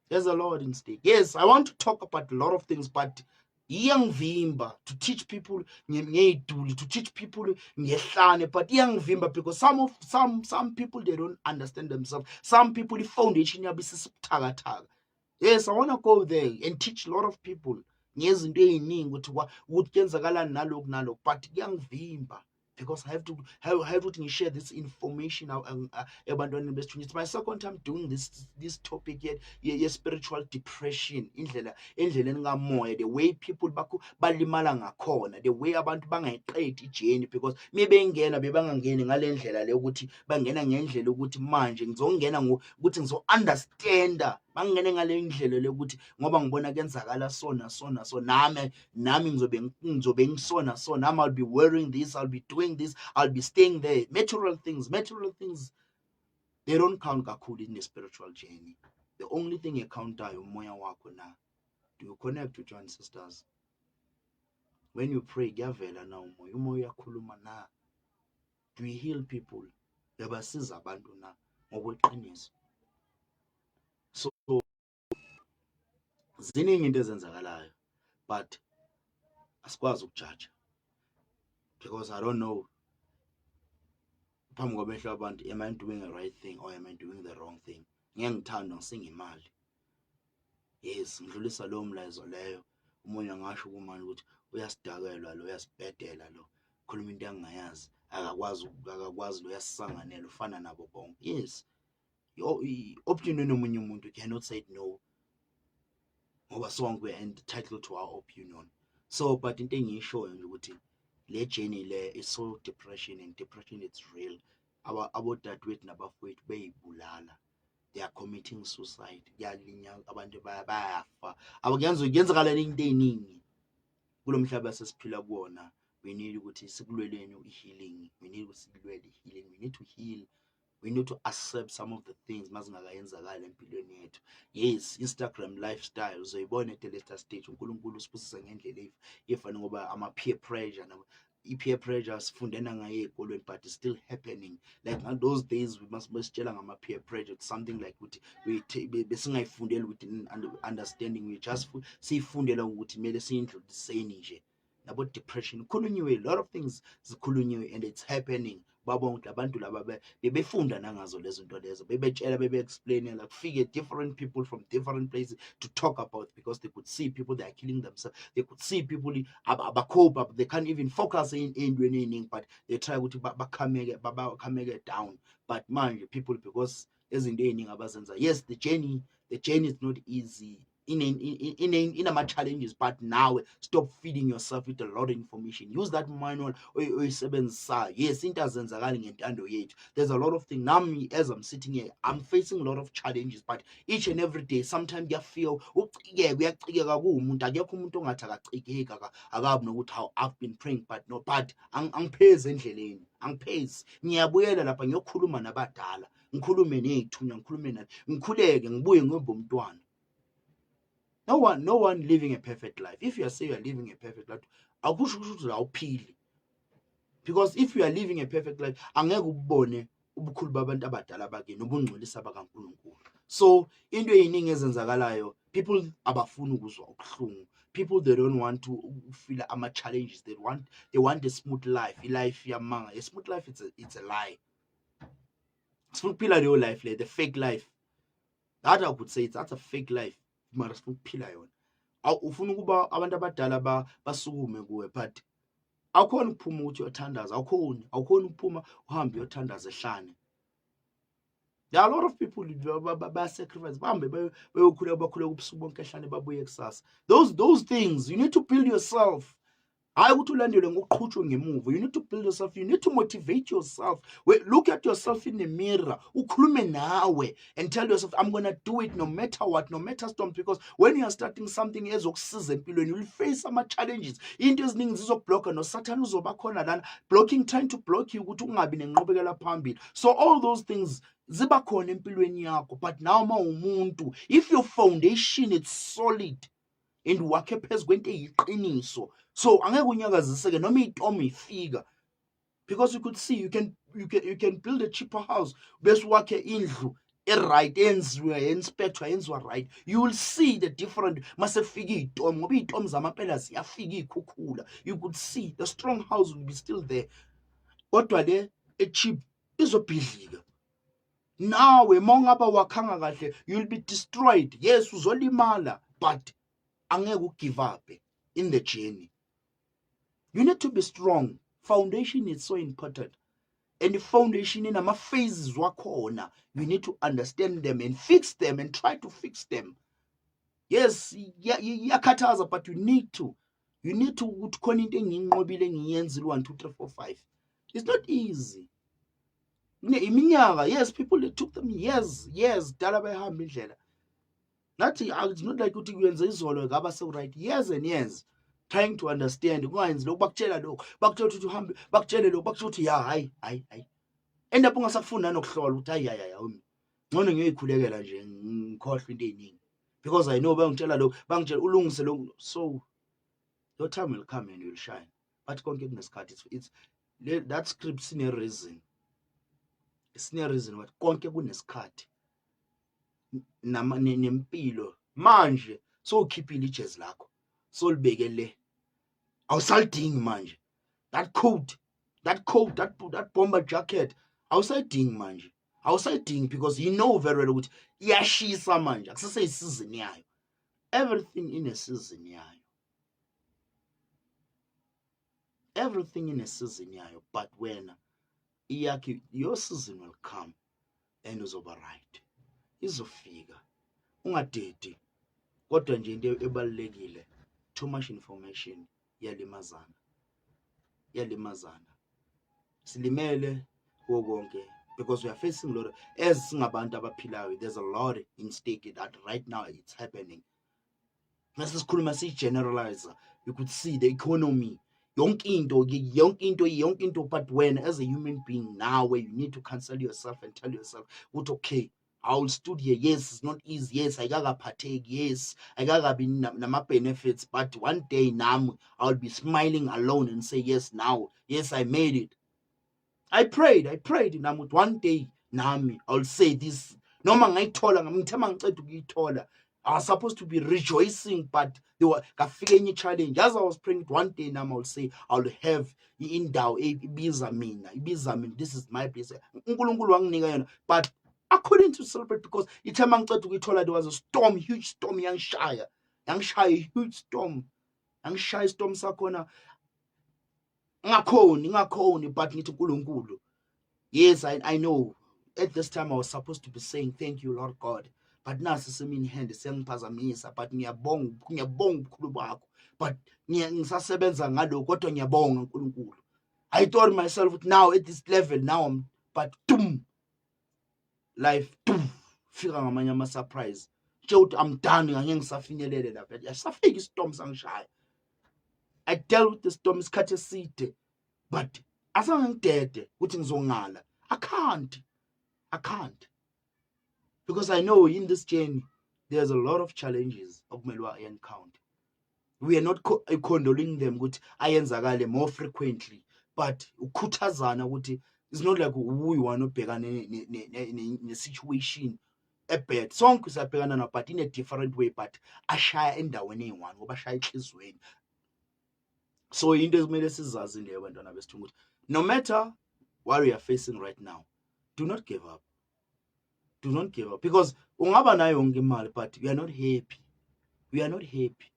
There's a lot in stake. Yes, I want to talk about a lot of things, but iyangivimba to teach people ngey'duli, to teach people ngehlane, but iyangivimba because some people, they don't understand themselves. Some people i-foundation yabo isibuthakathaka. Yes, I want to go there and teach a lot of people ngezinto ey'ningi ukuthi kuyenzakalani nalokhu nalokhu, but kuyangivimba because I have to share this information ebantwaneni besithunye. It's my second time doing this topic yet, spiritual depression, endleleni kamoya, the way people balimala ngakhona, the way abantu bangayiqedi ijourney, because bebengena bebangangeni ngale ndlela le ukuthi bangena ngendlela ukuthi manje ngizongena ukuthi ngizo-understanda, bangene ngale ndlela le ukuthi ngoba ngibona kuyenzakala sona nami ngizobe ngisona so, nami I'll be wearing this, I'll be doing this, I'll be staying there. Material things, they don't count kakhulu in the spiritual journey. The only thing ecountayo umoya wakho na. Do you connect with your ancestors? When you pray, kuyavela na umoya uyakhuluma na. Do you heal people? Uyabasiza abantu na ngokweqiniso? So ziningi into ezenzakalayo, but asikwazi ukujaja, because I don't know phambi kwamehlo abantu, am I doing the right thing or am I doing the wrong thing? Ngiyangithanda ngisinga imali. Yes, ngidlulisa lowo mlayezo leyo. Umunye angasho kumanje ukuthi uyasidakelwa lo, uyasibhedela lo, khuluma into angayazi, akakwazi lo, uyasisanganela, ufana nabo bonke. Yes, i-opinion yomunye umuntu, cannot say no, ngoba sonke we are entitled to our opinion. So but into engiyishoyo nje ukuthi le journey le is so depression, and depression it's real. Abodadewethu nabafowethu beyibulala, they are committing suicide, kuyalinya abantu bayafa, kuyenzakala into ey'ningi kulo mhlaba sesiphila kuwona. We need ukuthi sikulweleni i-healing, we need ukuthi sikulwele i-healing, we need to heal, we need to accept some of the things mazingakayenzakala empilweni yethu. Yes, Instagram lifestyle uzoyibona at a later stage, uNkulunkulu usibusisa ngendlela efana, ngoba ama-peer pressure, i-peer pressure sifundena ngayo ey'kolweni, but it's still happening. Like those days we must besitshela ngama-peer pressure, something like ukuthi besingayifundeli with understanding, we just siyifundela ukuthi kumele siyindluliseni nje. Nabo depression khulunyiwe, a lot of things zikhulunyiwe, and it's happening. Babonke abantu laba bebefunda nangazo lezo zinto lezo, bebetshela, bebe-explainela, kufike different people from different places to talk about, because they could see people, they are killing themselves, they could see people abacope up, they can't even focus ey'ntweni ey'ningi, but they try ukuthi bakameke down. But manje people, because ezinto ey'ningi abazenza, yes, the journey is not easy, in ama-challenges, but now stop feeding yourself with a lot of information. Use that manual oyisebenzisayo. Yes, into azenzakali ngentando yethu. There's a lot of things. Nami, as I'm sitting here, I'm facing a lot of challenges, but each and every day sometimes kuyafeel kuyacikeka kuwumuntu, akekho umuntu ongathi akacikeka akabi nokuthi how I've been praying, but no, but angiphezi endleleni, angiphezi, ngiyabuyela lapha ngiyokhuluma nabadala, ngikhulume ney'thunywa, ngikhuleke, ngibuye ngibe umntwana. No one living a perfect life. If you are saying you are living a perfect life, akusho ukuthi awuphili, because if you are living a perfect life, angeke ubone ubukhulu babantu abadala bakhe nobungcolisa bakaNkulunkulu. So into ey'ningi ezenzakalayo, people abafuni ukuzwa ubuhlungu. People, they don't want to feel ama-challenges. They want a smooth life. I-life yamanga. A smooth life, it's a lie. sifuna ukuphila leyo life le, the fake life. That I could say that's a fake life. Mara sifuna ukuphila yona. Ufuna ukuba abantu abadala basukume kuwe, but awukhona ukuphuma ukuthi uyothandaza, awukhona ukuphuma uhambe uyothandaza ehlane. There are a lot of people sacrifice bakhule ubusuku bonke ehlane babuye kusasa. Those things you need to build yourself. Hayi ukuthi ulandele ngokuqhutshwe ngemuva. You need to build yourself. You need to motivate yourself. Look at yourself in the mirror. Ukhulume nawe and tell yourself, I'm going to do it no matter what, no matter storms. Because when you are starting something ezokusiza empilweni, you will face some challenges. Into eziningi zizoblocker, no Satan uzoba khona lana blocking, trying to block you ukuthi ungabi nenqubekela phambili. So all those things ziba khona empilweni yakho. But now ma umuntu, if your foundation is solid and wakhe phezu kwento eyiqiniso, so angeke unyakaziseke noma itomo ifika, because you could see you can build a cheaper house bese wakhe indlu right inspector yenziwa right. You will see the different masefika itomo ngoba itomo zamapela ziyafika ikhukhula. You could see the strong house will be still there, kodwa le cheap izobhidlika. Nawe mongaba wakhanga kahle, you'll be destroyed. Yes, uzolimala, but angeke give up in the journey. You need to be strong. Foundation is so important. And the foundation in ama phases wakhona, you need to understand them and fix them and try to fix them. Yes, yakhathaza, but you need to ukuthi khona into engiyinqobile ngiyenzile 1 2 3 4 5. It's not easy. Iminyaka, yes, people, it took them years dala behamba indlela. It's not like ukuthi kuyenza izolo ngaba so right, years and years trying to understand. Kungayenzi lokho bakutshela lokho, bakutshela ukuthi uhambe, bakutshele lokho, bakutshela ukuthi ya hayi end up ungasafuna nokuhlola ukuthi hayi ngcono ngiyoyikhulekela nje ngikhohlwe into eziningi, because I know bangitshela lokho, bangitshela ulungise lokho. So your time will come and you'll shine. But konke kunesikhathi. It's that script sine reason. Sine reason what konke kunesikhathi. Nempilo manje so ukhiphile ijezi lakho, so libekele, awusalidingi manje that coat, that bomber jacket, awusalidingi manje, awusalidingi, because you know very well ukuthi iyashisa manje, akusese isizini yayo. Everything in a season yayo, everything in a season yayo. But when your season will come and uzoba right, izofika, ungadedi. Kodwa nje into ebalekile, too much information yalimazana. Silimele konke, because we are facing a lot of, as singabantu abaphilayo, there's a lot in stake that right now it's happening. Masisikhuluma generalize, you could see the economy, yonke into. But when as a human being now, where you need to cancel yourself and tell yourself, what okay, I'll study, yes, it's not easy, yes, I gotta partake, yes, I gotta be nama benefits, but one day now I'll be smiling alone and say, yes, now, yes, I made it. I prayed namut one day nami I'll say this, noma ngayithola ngithema ngicela ukuyithola. I was supposed to be rejoicing, but there were a challenge. As I was praying, one day now I'll say I'll have indawo ibiza mina. This is my place. But I couldn't to celebrate because there was a storm, huge storm, young shy, huge storm, storm sakona. Ngakhoni, but ngithi uNkulunkulu. Yes, I know. At this time I was supposed to be saying thank you, Lord God. But now sesemini hand sengiphazamisa, but ngiyabonga ubukhulu bakho. But ngisasebenza ngalo kodwa ngiyabonga uNkulunkulu. I told myself now at this level now but life fika ngamanye ama surprise. Nje I'm done, ngeke ngisafinyelele lapha. Yasafika istorm sangishaya. I dealt with the storm isikhathi eside, but asangidede ukuthi ngizongala. I can't. Because I know in this journey, there's a lot of challenges I encounter. We are not condoling them with ayenzakale more frequently, but ukhuthazana ukuthi it's not like we want to bhekana ne situation ebad. Sonke siyabhekana na, but in a different way, but ashaya endaweni eyi-one ngoba ashaya enhlizweni. So into ezimele sizazi leyo bantwana besithungu, no matter what we are facing right now, do not give up. Do not give up, because ungaba nayo yonke imali but we are not happy. We are not happy.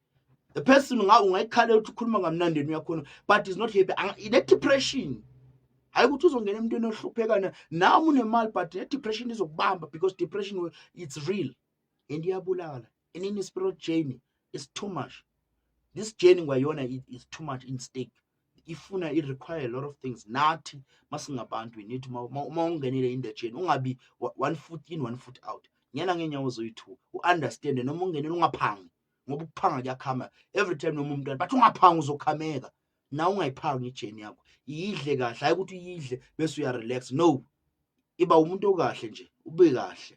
The person ungayikhalela ukuthi ukhuluma ngamnandeni uyakhona but is not happy. Ine-depression. Hayi ukuthi uzongena emntwini ohluphekana nawe unemali but ne-depression izokubamba, because depression, it's real and iyabulala. And in the spiritual journey, it's too much. This journey kwayona is too much in stake. It require a lot of things. Nathi masingabantu, we need to ungenile in the journey, ungabi 1 foot in 1 foot out. Ngena ngenyawo zoyi-2 understand noma ungenile ungaphangi, ngoba ukuphanga kuyakhama every time noma umntwana, but ungaphanga uzokhameka. Na ungayiphanga ijeni yakho, yidle kahle, hayi ukuthi uyidle bese uyarelax. No, iba umuntu okahle nje, ube kahle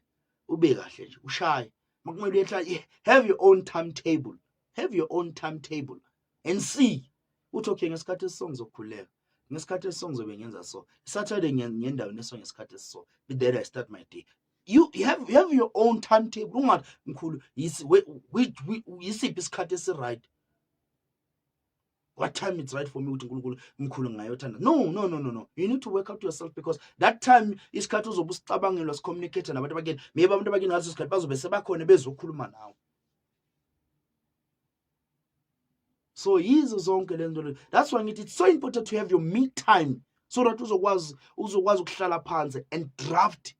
nje, ushaye. Makumele uyehlala, have your own timetable. Have your own timetable and see uthi okay, ngesikhathi esisonke zokhuleka, ngesikhathi esisonke zobe ngenza so, Saturday ngendawo neso ngesikhathi esiso, but then I start my day. You have your own timetable. Ungathi mkhulu yisiphi isikhathi esi-right, what time it's right for me ukuthi uNkulunkulu mkhulu ngayothanda. No, you need to work out yourself, because that time isikhathi uzobe usicabangelwa sicommunicate nabantu abakini, maybe abantu abakini ngaso isikhathi bazobe sebakhona bezokhuluma nawe. So yizo zonke lento. That's why it's so important to have your me time, so that uzokwazi ukuhlala phansi and draft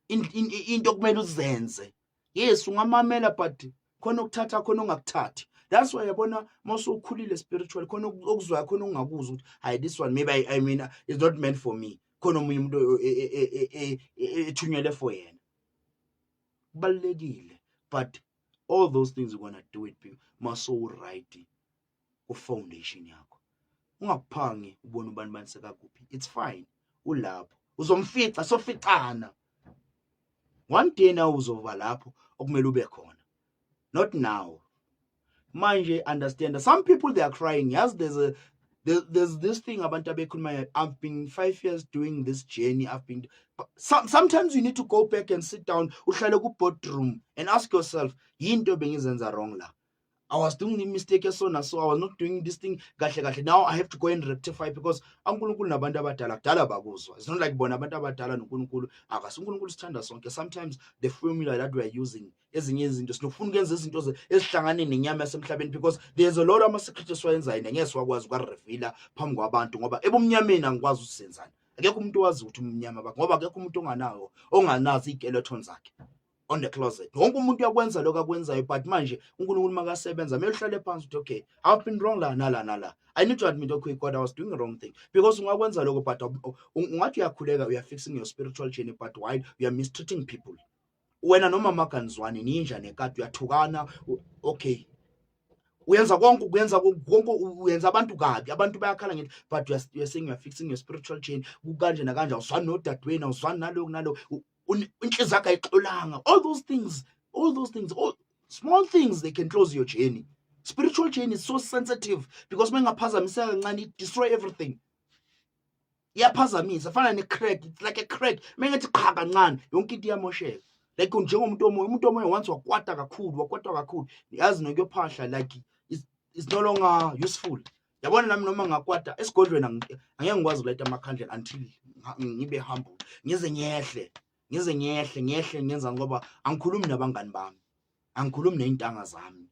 into okumele uzenze. Yes, ungamamela but khona ukuthatha khona ungakuthathi. That's why yabona mawusukhulile spiritual, khona okuzwayo khona ungakuzwa ukuthi hayi, this one maybe I mean it's not meant for me. Khona omunye umuntu ethunyelwe for yena. Kubalekile, but all those things you're gonna do it maso right foundation yakho. Ungaphangi ubona ubani bani sekakuphi, it's fine, ulapho uzomfica soficana. One day now uzova lapho okumele ube khona, not now. Manje understand that some people, they are crying. Yes, there's this thing abantu abekhuluma, I've been 5 years doing this journey. Sometimes you need to go back and sit down, uhlale ku boardroom and ask yourself, yinto bengizenza wrong la. I was doing the mistake so I was not doing this thing kahle. Now I have to go and rectify, because uNkulunkulu nabantu abadala kudala bakuzwa. It's not like bona abantu abadala noNkulunkulu uNkulunkulu sithanda sonke. Sometimes the formula that we are using, ezinye izinto sinofuna ukwenza izinto ezihlangane nenyama yasemhlabeni, because there's a lot of ama-secrets esiwayenzayo ngeke wakwazi ukwarevela phambi kwabantu, ngoba ebumnyameni angikwazi usenzana. Akekho umuntu owazi ukuthi umnyama bakho, ngoba akekho umuntu onganazi i-skeleton zakhe on the closet. Wonke umuntu uyakwenza lokho akwenzayo, but manje uNkulunkulu makasebenza mele uhlale phansi uthi okay, I've been wrong la nala. I need to admit, okay God, I was doing the wrong thing, because ungakwenza lokho but ungathi uyakhuleka, we are fixing your spiritual journey, but why you are mistreating people. Wena noma makanzwani ninja nekati uyathukana, okay, uyenza konke uyenza abantu kabi, abantu bayakhala ngithi, but you are saying you are fixing your spiritual chain. Kukanje nakanje awuzwani nodadewenu, awuzwani naloko inhliziyo yakho ayixolanga. All those things, all small things, they can close your journey. Spiritual journey is so sensitive, because mengaphazamiseka kancane it destroy everything. Iyaphazamisa, fana ne-crack, it's like a crack. Mengathi qha kancane yonke into iyamosheka. Like njengomuntu omoya once wakwata kakhulu, yazi nokuyophahla, like it's no longer useful. Yabona nami noma ngakwata esigodlweni angeke ngikwazi ukulayita amakhandlela until ngibe humble, ngize ngehle ngenza, ngoba angikhulumi nabangani bami, angikhulumi nezintanga zami,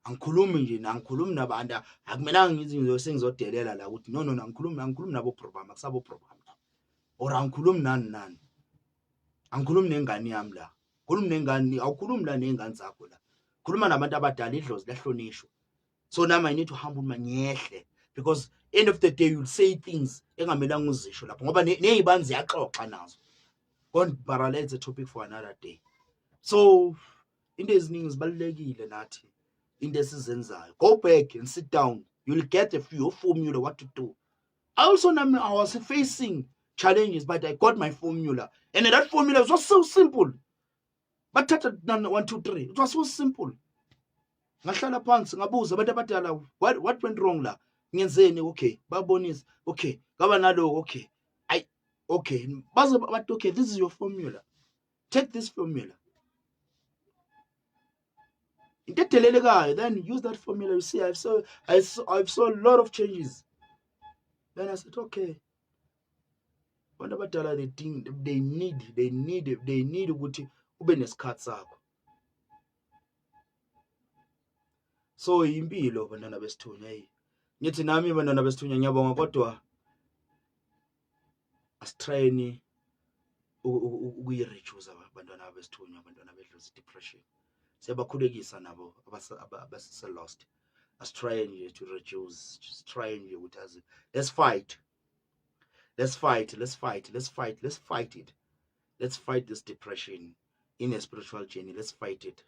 angikhulumi nabantu, akumelanga ngizinto sengizodelela la ukuthi no, angikhulumi nabo program, akusabo program, or angikhulumi nani, angikhulumi nengane yami la, khulumi nengane, awukhulumi la nengane zakho la, khuluma nabantu abadala, idlozi lahlonishwa. So now I need to humble ngehle, because end of the day you'll say things engamelanga uzisho lapho, ngoba nezibani ziyaxoxa nazo. But it's a topic for another day. So into eziningi zibalulekile nathi into esizenzayo. Go back and sit down, you'll get a few formula what to do. I was facing challenges, but I got my formula, and that formula was so simple. But 1 2 3, it was so simple. Ngahlala phansi ngabuza abantu abadala, what went wrong la, ngenzeni, okay, babonisa, okay, ngaba nalo, okay, okay, but okay, this is your formula, take this formula, then use that formula. You see, I saw a lot of changes. Then I said, okay, abantu abadala they need ukuthi ube nesikhathi sakho. So impilo bantwana besithunywa, hey, ngithi nami bantwana besithunywa ngiyabonga, kodwa asitryeni ukuyi-reduce abantwana besithunywa, abantwana bedlozi depression. Siyabakhulekisa nabo abase-lost. Asitryeni nje to reduce, just trying nje ukuthi azi, let's fight it. Let's fight this depression in a spiritual journey. Let's fight it,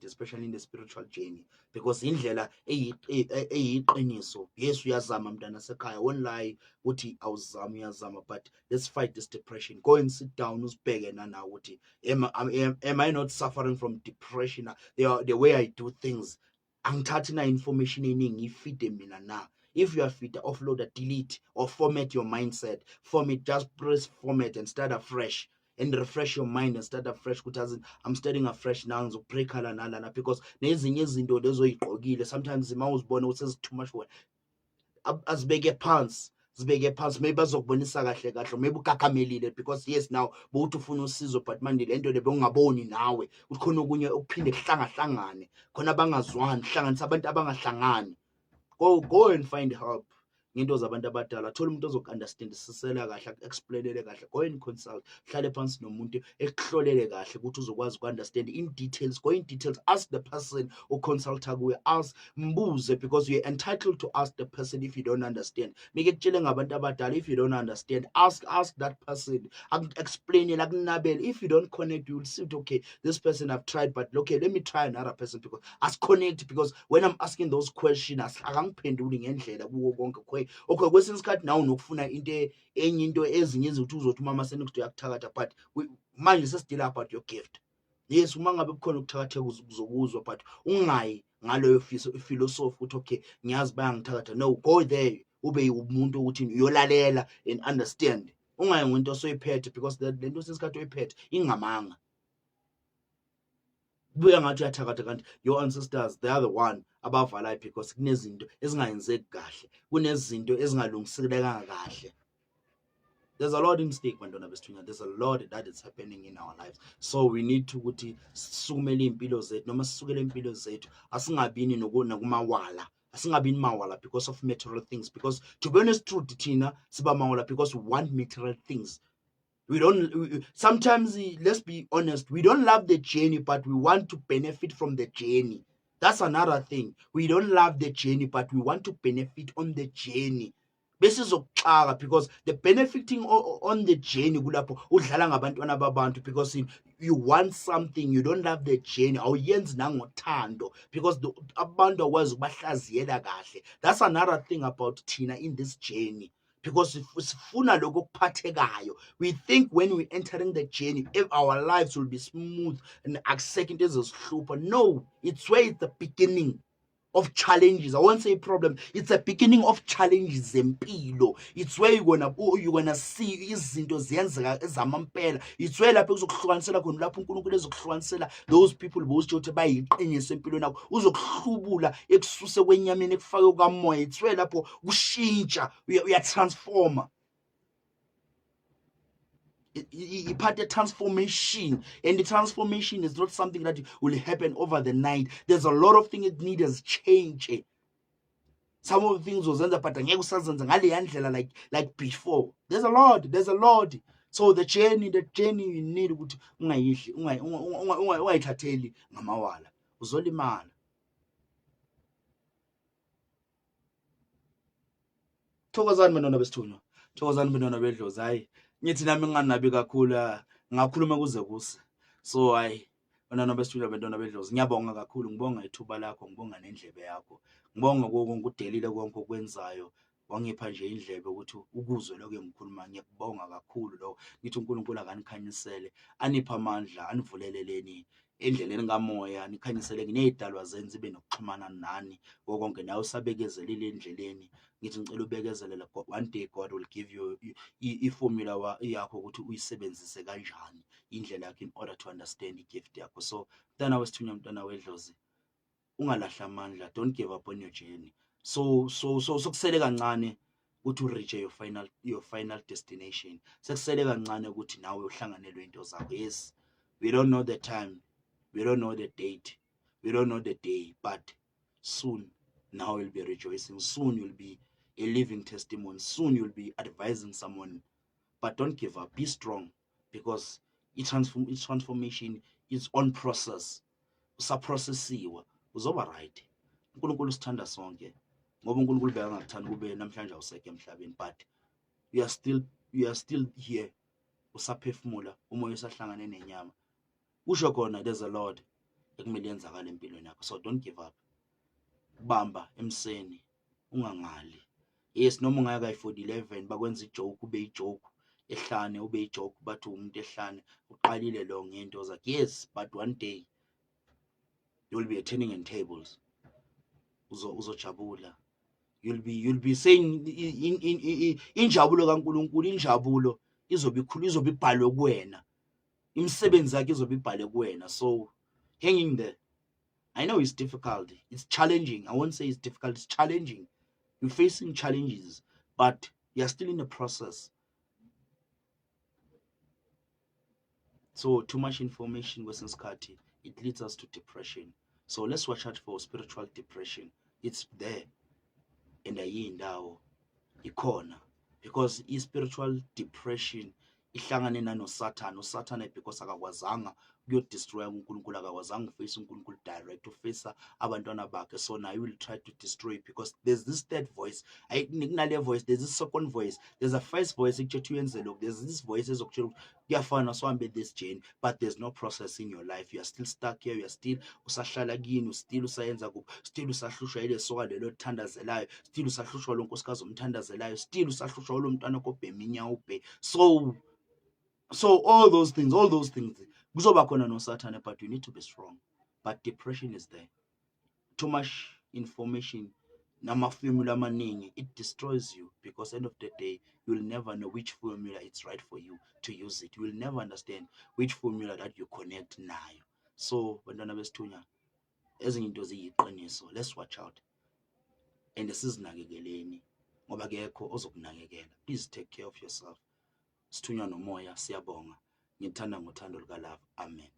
especially in the spiritual journey, because indlela eyiqiniso. Yes, uyazama mntana sekhaya, won't lie uthi awuzama, uyazama, but let's fight this depression. Go and sit down, usibheke now uthi am I not suffering from depression? The way I do things, angithathi na information eningi ifide mina na. If you are fit, offload, delete, or format your mindset. Just press format and start afresh. And refresh your mind and start afresh. I'm starting afresh now, break because nezinye izinto lezoyigqokile sometimes uma uzibona usenze too much work, azibeke phansi, maybe azokubonisa kahle, maybe ukakamelile, because yes, now bowuthi ufuna usizo, but manje lento le bewungaboni nawe ukuthi khona okunye ukuphinde kuhlangane, khona abangazwani, hlanganisa abantu abangahlangani. Go and find help. Ngento zabantu abadala, thola umuntu ozoku-understandisisela kahle, aku-explainele kahle. Go and consult, hlale phansi nomuntu ekuhlolele kahle ukuthi uzokwazi uku-understand in details. Go in details, ask the person oconsulta kuye, mbuze, because you're entitled to ask the person if you don't understand. Make kutshele ngabantu abadala, if you don't understand, ask that person, explain, akunabele. If you don't connect, you will see, okay, this person I've tried, but okay, let me try another person, because connect, because when I'm asking those questions, akangiphenduli ngendlela kuwo konke. Okay, kwesinye isikhathi nawe unokufuna into ezinye ezithi uzothi mama senikuthi uyakuthakatha, but manje sesidila about your gift. Yes, uma ngabe kukhona ukuthakatheka uzokuzwa, but ungayi ngaloyo philosophy ukuthi okay, ngiyazi bayangithakatha. No, go there, ube umuntu ukuthi uyolalela and understand. Ungayi ngento osoyiphethe, because le nto sesikhathi oyiphethe ingamanga. Buya ngathi uyathakatha, kanti your ancestors, they are the one abavalayo, because kunezinto ezingayenzeki kahle, kunezinto ezingalungiselekanga kahle. There's a lot in stake, bantwana besithunywa. There's a lot that is happening in our lives. So we need to ukuthi sisukumele impilo zethu, noma sisukele impilo zethu, asingabini nakumawala, asingabini mawala because of material things, because to be honest, truth thina siba mawala because we want material things. Sometimes, let's be honest, we don't love the journey, but we want to benefit from the journey. That's another thing. We don't love the journey, but we want to benefit on the journey. Because the benefiting on the journey kulapho udlala ngabantwana babantu, because you want something, you don't love the journey, awuyenzi nangothando, because abantu akwazi ukubahlaziyela kahle. That's another thing about thina in this journey. Because sifuna lokho okuphathekayo, we think when we entering the journey, if our lives will be smooth and accept ezosihlupha. No, it's where it's the beginning of challenges. I won't say problem, it's a beginning of challenges zempilo. It's where you're gonna see izinto ziyenzeka ezamampela. It's where lapho uzokuhlukanisela khona, lapho uNkulunkulu ezokuhlukanisela those people bowuthi uthi bayiqiniso empilweni yakho, uzokuhlubula ekususe kwenyameni ekufake kamoya. It's where lapho ushintsha, uyatransforma. Part of transformation, and the transformation is not something that will happen over the night. There's a lot of things that need as change. Some of the things uzenza but angeke usazenza ngaleya ndlela like before. There's a lot. So the journey you need ukuthi ungayithatheli ngamawala, uzolimala. Thokozani bantwana besithunywa, thokozani bantwana bedlozi. Hayi, ngithi nami nginganabi kakhulu, ngakhuluma kuze kuse. So hayi, bantwana besithunywa, bantwana bedlozi, ngiyabonga kakhulu, ngibonga ithuba lakho, ngibonga nendlebe yakho, ngibonga konke udelile konke okwenzayo, wangipha nje indlebe ukuthi ukuzwe lokho engikhuluma. Ngiyakubonga kakhulu lo. Ngithi uNkulunkulu akanikhanyisele, anipha amandla, anivuleleleni endleleni kamoya, nikhanyisele nezidalwa zenu zibe nokuxhumana nani konke, nawe usabekezelile endleleni. Ngithi ngicela ubekezelele, one day God will give you i-formula yakho ukuthi uyisebenzise kanjani indlela yakho in order to understand i-gift yakho. So mntana wesithunywa, mntana wedlozi, ungalahla amandla, don't give up on your journey. So kusele kancane uthi reach your final destination. Sekusele kancane ukuthi nawe uhlanganelwe into zakho. Yes, we don't know the time, we don't know the date, we don't know the day, but soon now you'll be rejoicing. Soon you'll be a living testimony. Soon you'll be advising someone. But don't give up. Be strong, because its transformation is on process. Usaprocessiwe, uzoba right. uNkulunkulu sithanda sonke, ngoba uNkulunkulu bekangakuthanda kube namhlanje awusekho emhlabeni, but you are still here. Usaphefumula, umoya usahlangane nenyama. Kusho khona there's a Lord ekumele yenzakala empilweni yakho. So don't give up. Bamba emseni, ungangali. Yes, noma ungaya kayi-411 bakwenza ijoke ube ijoke, ehlane ube ijoke, bathi umuntu ehlane uqalile lo ngento zakhe. Yes, but one day you will be turning in tables. Uzojabula. You'll be saying injabulo kaNkulunkulu, injabulo izobe ibhalwe kuwena. Imisebenzi yakhe izobe ibhalwe kuwena. So hanging there. I know it's difficult. It's challenging. I won't say it's difficult. It's challenging. You're facing challenges, but you're still in the process. So too much information kwesinye isikhathi, it leads us to depression. So let's watch out for spiritual depression. It's there, and ayindawo ikhona, because spiritual depression ihlangane nanoSathane. uSathane because akakwazanga ukuyodestroya uNkulunkulu, akakwazanga uface uNkulunkulu direct, ufacea abantwana bakhe. So now you will try to destroy it, because there's this third voice. Kunale voice, there's this second voice, there's a first voice ekutshela uyenze lokhu, there's this voice ezokutshela kuyafana sihambe this journey, but there's no process in your life. You are still stuck here, you are still usahlala kini, still usayenza kuphi, still usahlushwa ile soka lelo lithandazelayo, still usahlushwa lo nkosikazi omthandazelayo, still usahlushwa lo mntwana kobheminya ubhe. So all those things kuzoba khona noSathane, but you need to be strong. But depression is there. Too much information, namafomula amaningi, it destroys you, because end of the day you will never know which formula it's right for you to use it. You will never understand which formula that you connect nayo. So bantwana besithunya, ezinye into ziyiqiniso. Let's watch out, and sizinakekeleni, ngoba kekho ozokunakekela. Please take care of yourself. Sithunywa nomoya, siyabonga. Ngithanda ngothando lukaLove. Amen.